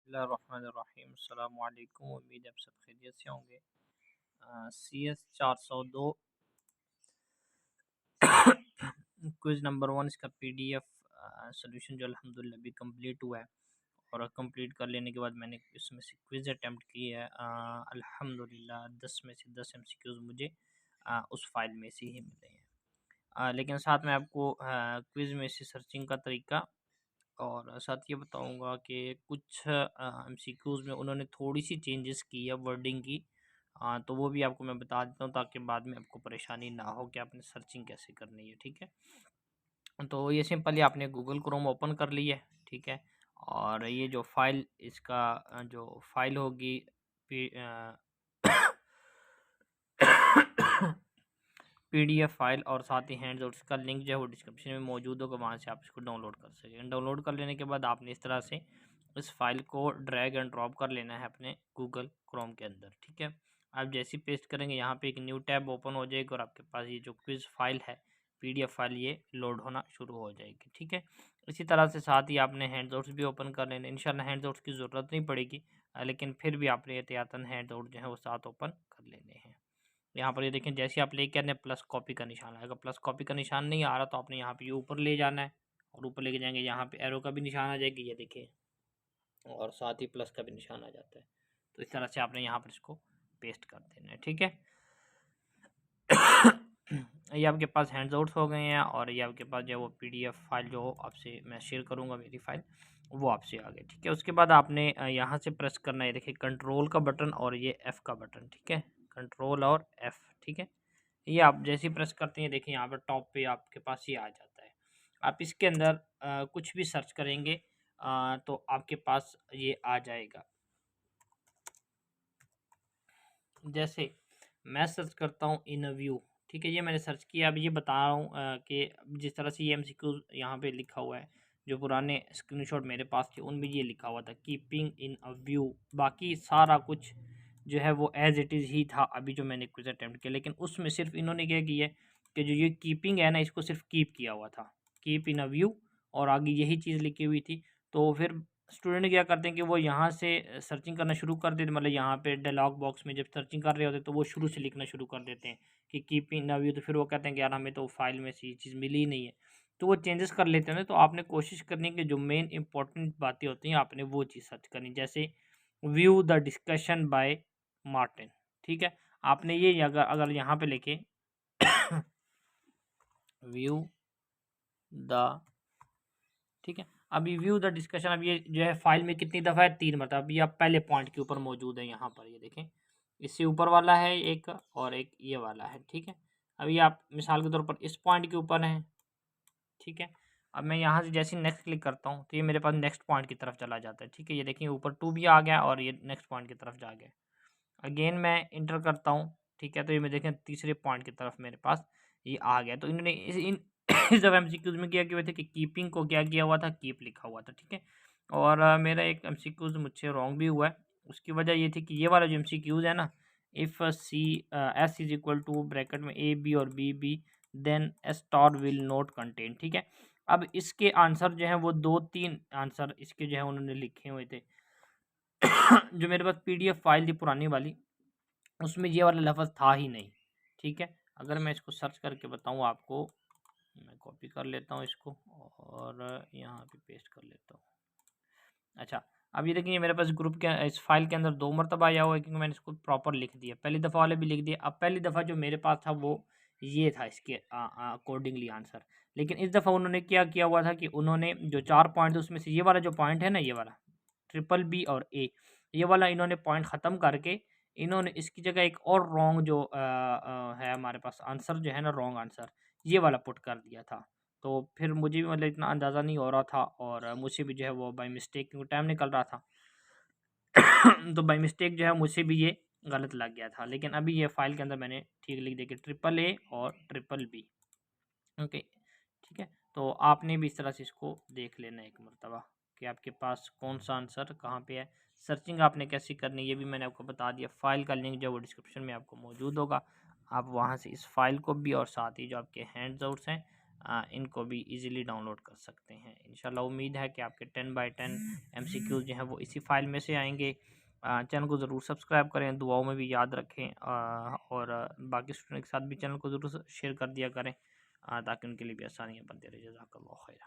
बिस्मिल्लाहिर्रहमानिर्रहीम। अस्सलाम वालेकुम। उम्मीद है आप सब खैरियत से होंगे। CS 402 क्विज़ नंबर 1 इसका PDF सॉल्यूशन जो अल्हम्दुलिल्लाह भी कंप्लीट हुआ है और कंप्लीट कर लेने के बाद मैंने इसमें से क्विज़ अटेम्प्ट की है। अल्हम्दुलिल्लाह 10 में से 10 MCQs मुझे उस फाइल में से ही मिले हैं। लेकिन साथ में आपको क्विज़ में से सर्चिंग का तरीका और साथ ये बताऊँगा कि कुछ एमसीक्यूज़ में उन्होंने थोड़ी-सी चेंजेस की है वर्डिंग की। तो वो भी आपको मैं बता देता हूँ ताकि बाद में आपको परेशानी ना हो कि आपने सर्चिंग कैसे करनी है, ठीक है? तो ये सिंपली आपने गूगल क्रोम ओपन कर ली है, ठीक है? और ये जो फ़ाइल इसका जो फ़ाइल होगी PDF फाइल और साथ ही हैंडआउट्स का लिंक जो है वो डिस्क्रिप्शन में मौजूद होगा, वहाँ से आप इसको डाउनलोड कर सकें। डाउनलोड कर लेने के बाद आपने इस तरह से इस फाइल को ड्रैग एंड ड्रॉप कर लेना है अपने गूगल क्रोम के अंदर, ठीक है? आप जैसे ही पेस्ट करेंगे यहाँ पे एक न्यू टैब ओपन हो जाएगी और आपके पास ये जो क्विज़ फाइल है PDF फाइल ये लोड होना शुरू हो जाएगी, ठीक है? इसी तरह से साथ ही आपने हैंडआउट्स भी ओपन कर लेने। इंशाल्लाह हैंडआउट्स की ज़रूरत नहीं पड़ेगी, लेकिन फिर भी आपने एहतियातन हैंडआउट जो है वो साथ ओपन कर लेने हैं। यहाँ पर ये देखें जैसे आप लेके आने प्लस कॉपी का निशान आएगा, प्लस कॉपी का निशान नहीं आ रहा तो आपने यहाँ पे ये ऊपर ले जाना है और ऊपर लेके जाएंगे यहाँ पे एरो का भी निशान आ जाएगी, ये देखिए, और साथ ही प्लस का भी निशान आ जाता है। तो इस तरह से आपने यहाँ पर इसको पेस्ट कर देना है, ठीक है? ये आपके पास हैंडआउट्स हो गए हैं और ये आपके पास जो है वो PDF फाइल जो आपसे मैं शेयर करूँगा मेरी फाइल, वो आपसे आ गई, ठीक है? उसके बाद आपने यहाँ से प्रेस करना है, देखिए कंट्रोल का बटन और ये F का बटन, ठीक है? कंट्रोल और F, ठीक है? ये आप जैसे ही प्रेस करते हैं देखिए यहाँ पर टॉप पे आपके पास ये आ जाता है। आप इसके अंदर कुछ भी सर्च करेंगे तो आपके पास ये आ जाएगा। जैसे मैं सर्च करता हूँ इन व्यू, ठीक है? ये मैंने सर्च किया। अब ये बता रहा हूँ कि जिस तरह से ये MCQ यहाँ पे लिखा हुआ है, जो पुराने स्क्रीनशॉट मेरे पास थे उनमें ये लिखा हुआ था कीपिंग इन अ व्यू। बाकी सारा कुछ जो है वो एज़ इट इज़ ही था अभी जो मैंने क्विज़ अटेम्प्ट किया, लेकिन उसमें सिर्फ इन्होंने क्या किया है कि जो ये कीपिंग है ना इसको सिर्फ कीप किया हुआ था, कीप इन अ व्यू, और आगे यही चीज़ लिखी हुई थी। तो फिर स्टूडेंट क्या करते हैं कि वो यहाँ से सर्चिंग करना शुरू कर देते, मतलब यहाँ पे डायलॉग बॉक्स में जब सर्चिंग कर रहे होते हैं तो वो शुरू से लिखना शुरू कर देते हैं कि कीप इन व्यू। तो फिर वो कहते हैं कि यार हमें तो फाइल में से ये चीज़ मिली ही नहीं है, तो वो चेंजेस कर लेते हैं ना। तो आपने कोशिश करनी है कि जो मेन इंपॉर्टेंट बातें होती हैं आपने वो चीज़ सर्च करनी, जैसे view the discussion by Martin, ठीक है? आपने ये अगर अगर यहाँ पे लिखे व्यू द, ठीक है? अभी व्यू द डिस्कशन, अब ये जो है फाइल में कितनी दफ़ा है, 3 मरतबा। अभी आप पहले पॉइंट के ऊपर मौजूद है, यहाँ पर ये देखें, इससे ऊपर वाला है एक और एक ये वाला है, ठीक है? अभी आप मिसाल के तौर पर इस पॉइंट के ऊपर हैं, ठीक है? अब मैं यहाँ से जैसे नेक्स्ट क्लिक करता हूँ तो ये मेरे पास नेक्स्ट पॉइंट की तरफ चला जाता है, ठीक है? ये देखिए ऊपर 2 भी आ गया और ये नेक्स्ट पॉइंट की तरफ जा गया। अगेन मैं इंटर करता हूँ, ठीक है? तो ये मैं देखें तीसरे पॉइंट की तरफ मेरे पास ये आ गया। तो इन्होंने इस जब MCQs में क्या किया हुआ था कि कीपिंग को क्या किया हुआ था, कीप लिखा हुआ था, ठीक है? और मेरा एक MCQs मुझसे रॉन्ग भी हुआ है। उसकी वजह ये थी कि ये वाला जो MCQs है ना, if C S is equal to bracket में ए बी और B B, then S star will not contain, ठीक है? अब इसके आंसर जो हैं वो 2-3 आंसर इसके जो है उन्होंने लिखे हुए थे। जो मेरे पास PDF फाइल थी पुरानी वाली, उसमें ये वाला लफ़्ज़ था ही नहीं, ठीक है? अगर मैं इसको सर्च करके बताऊँ आपको, मैं कॉपी कर लेता हूँ इसको और यहाँ पे पेस्ट कर लेता हूँ। अच्छा, अब ये देखिए मेरे पास ग्रुप के इस फाइल के अंदर 2 मरतबा आया हुआ है क्योंकि मैंने इसको प्रॉपर लिख दिया। पहली दफ़ा वाले भी लिख दिए। अब पहली दफ़ा जो मेरे पास था वो ये था इसके अकॉर्डिंगली आंसर। लेकिन इस दफ़ा उन्होंने क्या किया हुआ था कि उन्होंने जो 4 पॉइंट थे उसमें से ये वाला जो पॉइंट है ना, ये वाला ट्रिपल बी और ए, ये वाला इन्होंने पॉइंट ख़त्म करके इन्होंने इसकी जगह एक और रॉन्ग जो है हमारे पास आंसर जो है ना, रॉन्ग आंसर, ये वाला पुट कर दिया था। तो फिर मुझे भी मतलब इतना अंदाज़ा नहीं हो रहा था और मुझसे भी जो है वो बाय मिस्टेक, क्योंकि टाइम निकल रहा था तो बाय मिस्टेक जो है मुझसे भी ये गलत लग गया था। लेकिन अभी ये फ़ाइल के अंदर मैंने ठीक लिख दिया कि ट्रिपल ए और ट्रिपल बी, ओके, ठीक है? तो आपने भी इस तरह से इसको देख लेना एक मरतबा कि आपके पास कौन सा आंसर कहाँ पे है। सर्चिंग आपने कैसे करनी है ये भी मैंने आपको बता दिया। फ़ाइल का लिंक जो है वो डिस्क्रिप्शन में आपको मौजूद होगा। आप वहाँ से इस फ़ाइल को भी और साथ ही जो आपके हैंड्स आउट्स हैं इनको भी इजीली डाउनलोड कर सकते हैं। इंशाल्लाह उम्मीद है कि आपके 10x10 MCQ जो हैं वो इसी फाइल में से आएंगे। चैनल को ज़रूर सब्सक्राइब करें, दुआओं में भी याद रखें, और बाकी स्टूडेंट के साथ भी चैनल को ज़रूर शेयर कर दिया करें, ताकि उनके लिए भी आसानियाँ बनती रहे। जज़ाकल्लाह खैर।